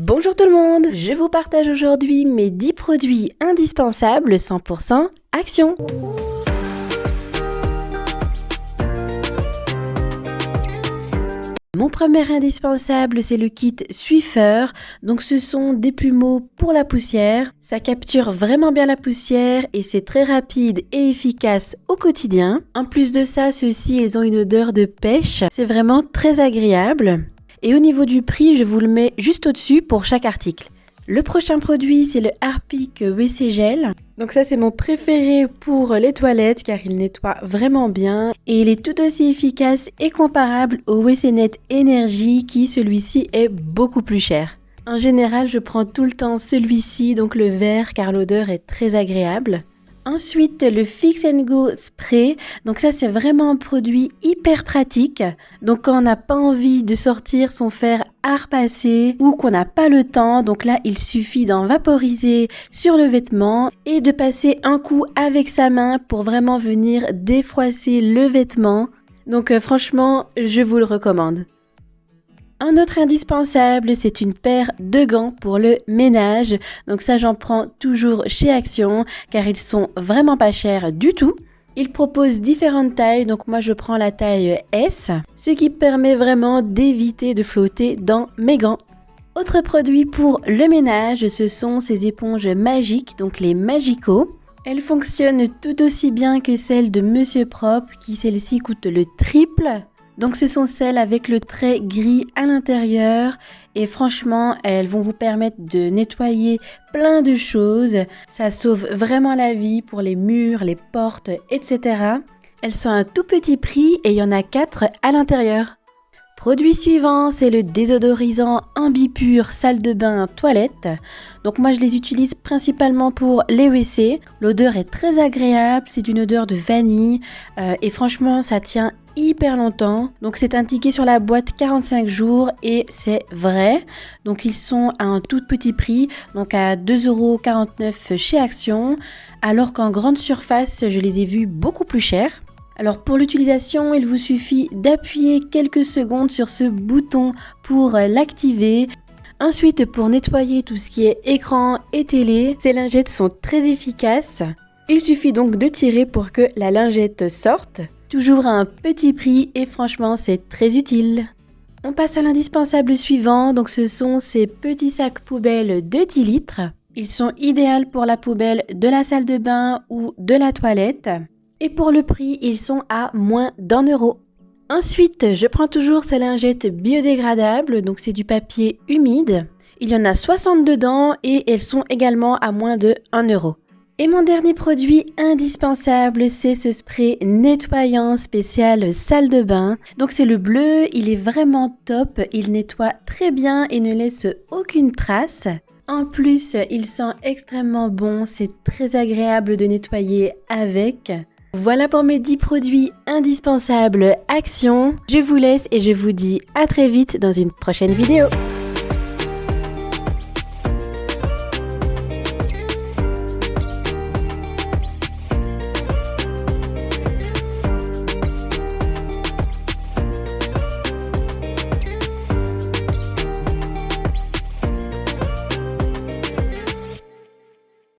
Bonjour tout le monde, je vous partage aujourd'hui mes 10 produits indispensables 100% Action. Mon premier indispensable, c'est le kit Swiffer. Donc ce sont des plumeaux pour la poussière. Ça capture vraiment bien la poussière et c'est très rapide et efficace au quotidien. En plus de ça, ceux-ci, ils ont une odeur de pêche. C'est vraiment très agréable. Et au niveau du prix, je vous le mets juste au-dessus pour chaque article. Le prochain produit, c'est le Harpic WC Gel. Donc ça, c'est mon préféré pour les toilettes car il nettoie vraiment bien. Et il est tout aussi efficace et comparable au WC Net Energy qui, celui-ci, est beaucoup plus cher. En général, je prends tout le temps celui-ci, donc le vert, car l'odeur est très agréable. Ensuite, le Fix & Go Spray. Donc ça, c'est vraiment un produit hyper pratique. Donc quand on n'a pas envie de sortir son fer à repasser ou qu'on n'a pas le temps, donc là, il suffit d'en vaporiser sur le vêtement et de passer un coup avec sa main pour vraiment venir défroisser le vêtement. Donc franchement, je vous le recommande. Un autre indispensable, c'est une paire de gants pour le ménage. Donc ça, j'en prends toujours chez Action car ils sont vraiment pas chers du tout. Ils proposent différentes tailles, donc moi je prends la taille S, ce qui permet vraiment d'éviter de flotter dans mes gants. Autre produit pour le ménage, ce sont ces éponges magiques, donc les Magico. Elles fonctionnent tout aussi bien que celles de Monsieur Propre, qui celle-ci coûte le triple. Donc ce sont celles avec le trait gris à l'intérieur et franchement elles vont vous permettre de nettoyer plein de choses. Ça sauve vraiment la vie pour les murs, les portes, etc. Elles sont à un tout petit prix et il y en a 4 à l'intérieur. Produit suivant, c'est le désodorisant Ambipur salle de bain toilette. Donc moi je les utilise principalement pour les WC. L'odeur est très agréable, c'est une odeur de vanille et franchement ça tient hyper longtemps. Donc c'est indiqué sur la boîte 45 jours et c'est vrai. Donc ils sont à un tout petit prix, donc à 2,49 € chez Action, alors qu'en grande surface je les ai vus beaucoup plus chers. Alors pour l'utilisation, il vous suffit d'appuyer quelques secondes sur ce bouton pour l'activer. Ensuite, pour nettoyer tout ce qui est écran et télé, ces lingettes sont très efficaces. Il suffit donc de tirer pour que la lingette sorte. Toujours à un petit prix et franchement, c'est très utile. On passe à l'indispensable suivant, donc ce sont ces petits sacs poubelles de 10 litres. Ils sont idéaux pour la poubelle de la salle de bain ou de la toilette. Et pour le prix, ils sont à moins d'1 €. Ensuite, je prends toujours ces lingettes biodégradables, donc c'est du papier humide. Il y en a 60 dedans et elles sont également à moins de 1 €. Et mon dernier produit indispensable, c'est ce spray nettoyant spécial salle de bain. Donc c'est le bleu, il est vraiment top, il nettoie très bien et ne laisse aucune trace. En plus, il sent extrêmement bon, c'est très agréable de nettoyer avec. Voilà pour mes 10 produits indispensables Action. Je vous laisse et je vous dis à très vite dans une prochaine vidéo.